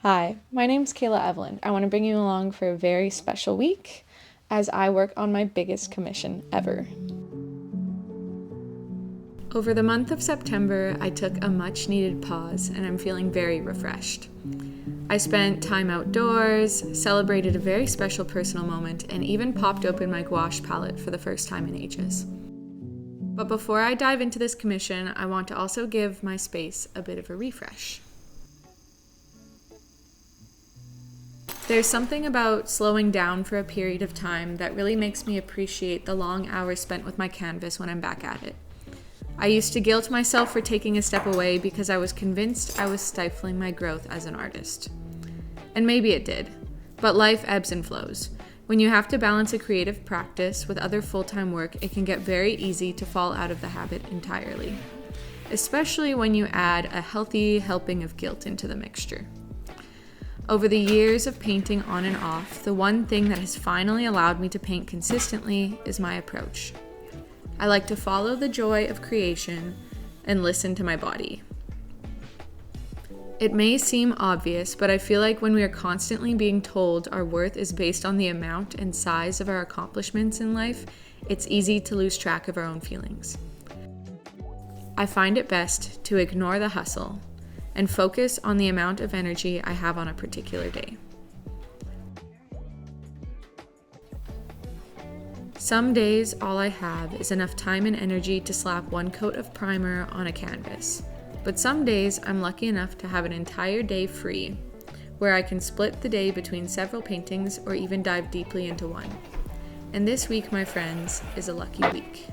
Hi, my name's Kayla Evelyn. I want to bring you along for a very special week as I work on my biggest commission ever. Over the month of September, I took a much needed pause and I'm feeling very refreshed. I spent time outdoors, celebrated a very special personal moment, and even popped open my gouache palette for the first time in ages. But before I dive into this commission, I want to also give my space a bit of a refresh. There's something about slowing down for a period of time that really makes me appreciate the long hours spent with my canvas when I'm back at it. I used to guilt myself for taking a step away because I was convinced I was stifling my growth as an artist. And maybe it did, but life ebbs and flows. When you have to balance a creative practice with other full-time work, it can get very easy to fall out of the habit entirely, especially when you add a healthy helping of guilt into the mixture. Over the years of painting on and off, the one thing that has finally allowed me to paint consistently is my approach. I like to follow the joy of creation and listen to my body. It may seem obvious, but I feel like when we are constantly being told our worth is based on the amount and size of our accomplishments in life, it's easy to lose track of our own feelings. I find it best to ignore the hustle and focus on the amount of energy I have on a particular day. Some days, all I have is enough time and energy to slap one coat of primer on a canvas. But some days, I'm lucky enough to have an entire day free, where I can split the day between several paintings or even dive deeply into one. And this week, my friends, is a lucky week.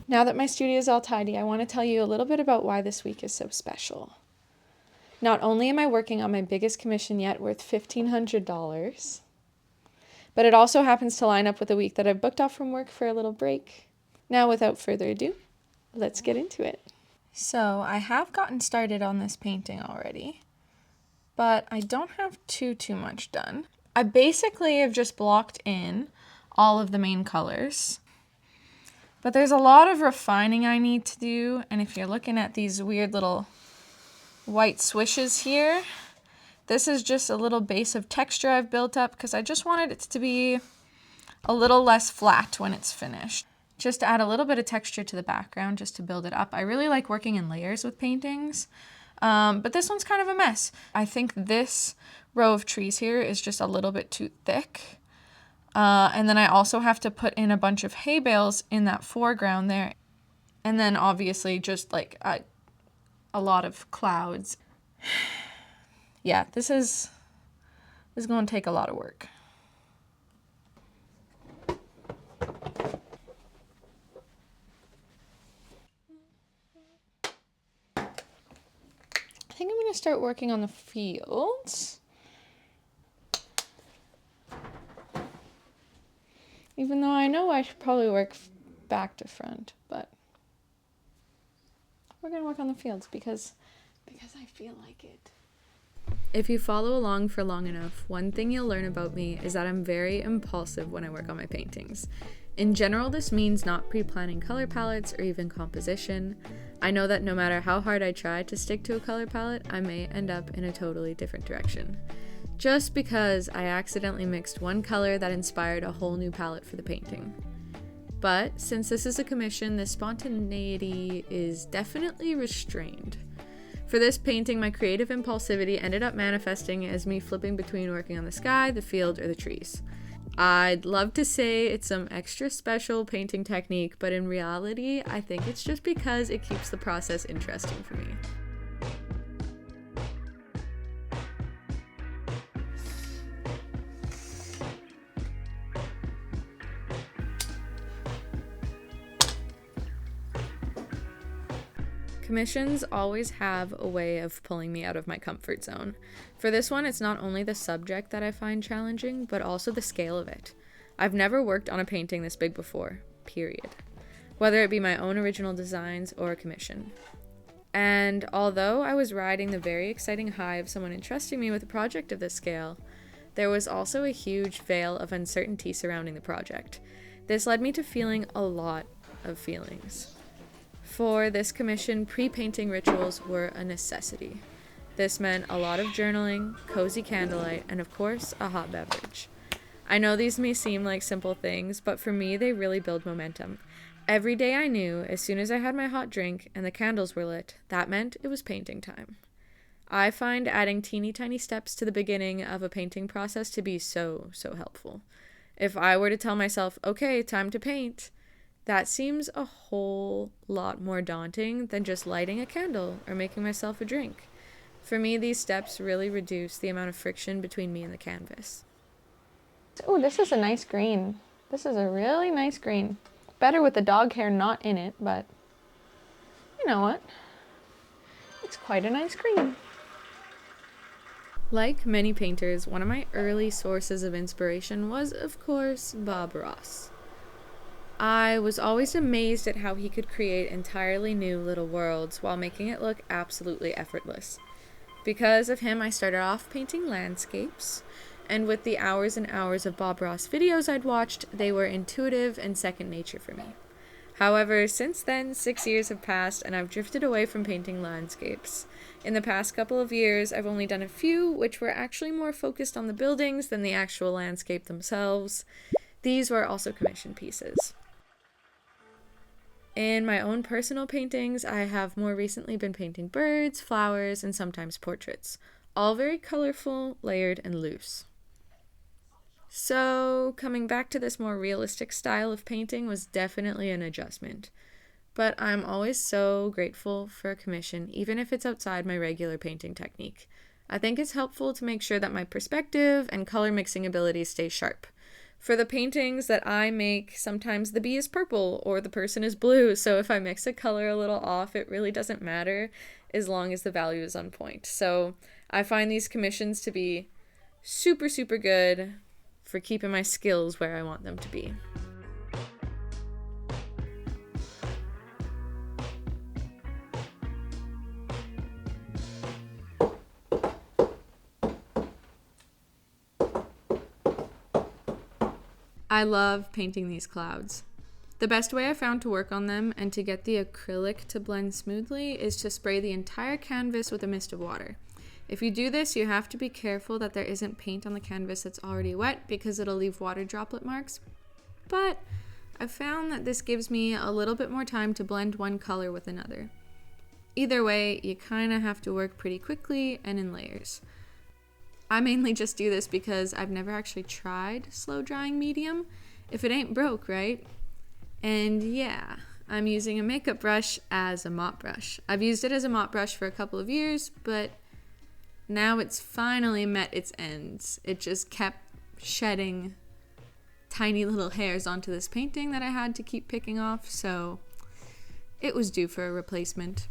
Now that my studio is all tidy, I want to tell you a little bit about why this week is so special. Not only am I working on my biggest commission yet, worth $1,500, but it also happens to line up with a week that I've booked off from work for a little break. Now, without further ado, let's get into it. So, I have gotten started on this painting already, but I don't have too much done. I basically have just blocked in all of the main colors. But there's a lot of refining I need to do, and if you're looking at these weird little white swishes here, this is just a little base of texture I've built up because I just wanted it to be a little less flat when it's finished. Just to add a little bit of texture to the background just to build it up. I really like working in layers with paintings, but this one's kind of a mess. I think this row of trees here is just a little bit too thick. And then I also have to put in a bunch of hay bales in that foreground there. And then obviously just like a lot of clouds. Yeah, this is going to take a lot of work. I think I'm going to start working on the fields. Even though I know I should probably work back to front, but we're going to work on the fields because I feel like it. If you follow along for long enough, one thing you'll learn about me is that I'm very impulsive when I work on my paintings. In general, this means not pre-planning color palettes or even composition. I know that no matter how hard I try to stick to a color palette, I may end up in a totally different direction. Just because I accidentally mixed one color that inspired a whole new palette for the painting. But since this is a commission, the spontaneity is definitely restrained. For this painting, my creative impulsivity ended up manifesting as me flipping between working on the sky, the field, or the trees. I'd love to say it's some extra special painting technique, but in reality, I think it's just because it keeps the process interesting for me. Commissions always have a way of pulling me out of my comfort zone. For this one, it's not only the subject that I find challenging, but also the scale of it. I've never worked on a painting this big before, period. Whether it be my own original designs or a commission. And although I was riding the very exciting high of someone entrusting me with a project of this scale, there was also a huge veil of uncertainty surrounding the project. This led me to feeling a lot of feelings. For this commission, pre-painting rituals were a necessity. This meant a lot of journaling, cozy candlelight, and of course, a hot beverage. I know these may seem like simple things, but for me, they really build momentum. Every day I knew, as soon as I had my hot drink and the candles were lit, that meant it was painting time. I find adding teeny tiny steps to the beginning of a painting process to be so helpful. If I were to tell myself, okay, time to paint, that seems a whole lot more daunting than just lighting a candle or making myself a drink. For me, these steps really reduce the amount of friction between me and the canvas. Oh, this is a nice green. This is a really nice green. Better with the dog hair not in it, but you know what? It's quite a nice green. Like many painters, one of my early sources of inspiration was, of course, Bob Ross. I was always amazed at how he could create entirely new little worlds while making it look absolutely effortless. Because of him, I started off painting landscapes, and with the hours and hours of Bob Ross videos I'd watched, they were intuitive and second nature for me. However, since then, 6 years have passed, and I've drifted away from painting landscapes. In the past couple of years, I've only done a few, which were actually more focused on the buildings than the actual landscape themselves. These were also commissioned pieces. In my own personal paintings, I have more recently been painting birds, flowers, and sometimes portraits. All very colorful, layered, and loose. So, coming back to this more realistic style of painting was definitely an adjustment. But I'm always so grateful for a commission, even if it's outside my regular painting technique. I think it's helpful to make sure that my perspective and color mixing abilities stay sharp. For the paintings that I make, sometimes the bee is purple or the person is blue, so if I mix a color a little off, it really doesn't matter as long as the value is on point. So I find these commissions to be super good for keeping my skills where I want them to be. I love painting these clouds. The best way I found to work on them and to get the acrylic to blend smoothly is to spray the entire canvas with a mist of water. If you do this, you have to be careful that there isn't paint on the canvas that's already wet because it'll leave water droplet marks. But I've found that this gives me a little bit more time to blend one color with another. Either way, you kind of have to work pretty quickly and in layers. I mainly just do this because I've never actually tried slow drying medium. If it ain't broke, right? And yeah, I'm using a makeup brush as a mop brush. I've used it as a mop brush for a couple of years, but now it's finally met its ends. It just kept shedding tiny little hairs onto this painting that I had to keep picking off, so it was due for a replacement.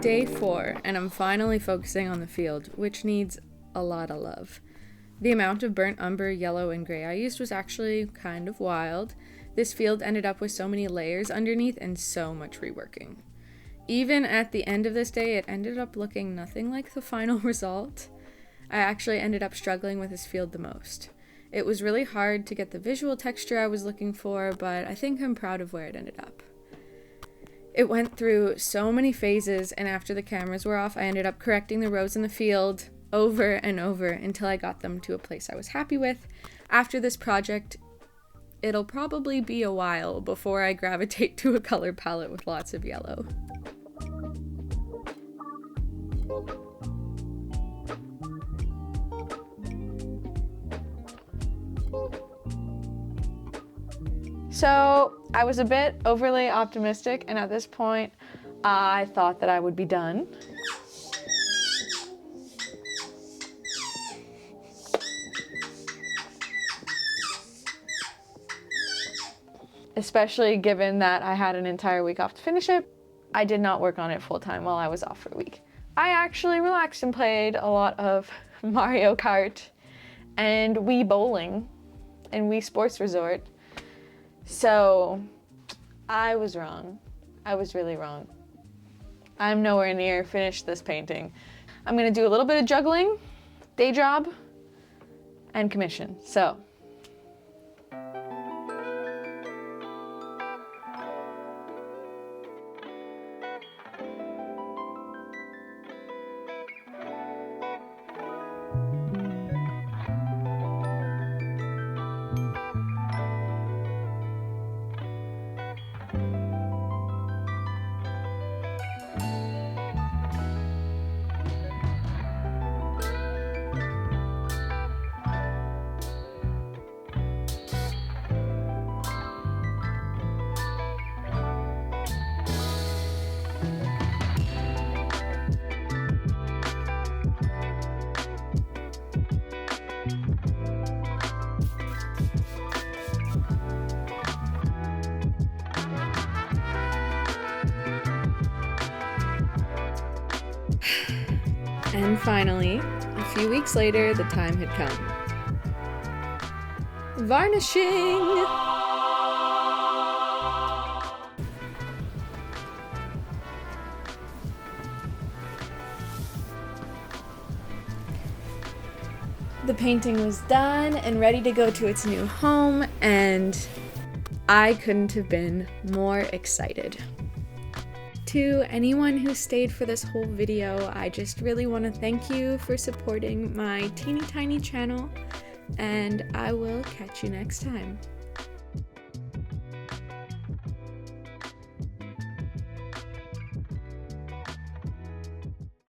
Day 4, and I'm finally focusing on the field, which needs a lot of love. The amount of burnt umber, yellow, and gray I used was actually kind of wild. This field ended up with so many layers underneath and so much reworking. Even at the end of this day, it ended up looking nothing like the final result. I actually ended up struggling with this field the most. It was really hard to get the visual texture I was looking for, but I think I'm proud of where it ended up. It went through so many phases, and after the cameras were off, I ended up correcting the rows in the field over and over until I got them to a place I was happy with. After this project, it'll probably be a while before I gravitate to a color palette with lots of yellow. So I was a bit overly optimistic, and at this point, I thought that I would be done. Especially given that I had an entire week off to finish it. I did not work on it full time while I was off for a week. I actually relaxed and played a lot of Mario Kart and Wii Bowling and Wii Sports Resort. So I was wrong. I was really wrong. I'm nowhere near finished this painting. I'm gonna do a little bit of juggling, day job, and commission. So. And finally, a few weeks later, the time had come. Varnishing! The painting was done and ready to go to its new home, and I couldn't have been more excited. To anyone who stayed for this whole video, I just really want to thank you for supporting my teeny tiny channel, and I will catch you next time.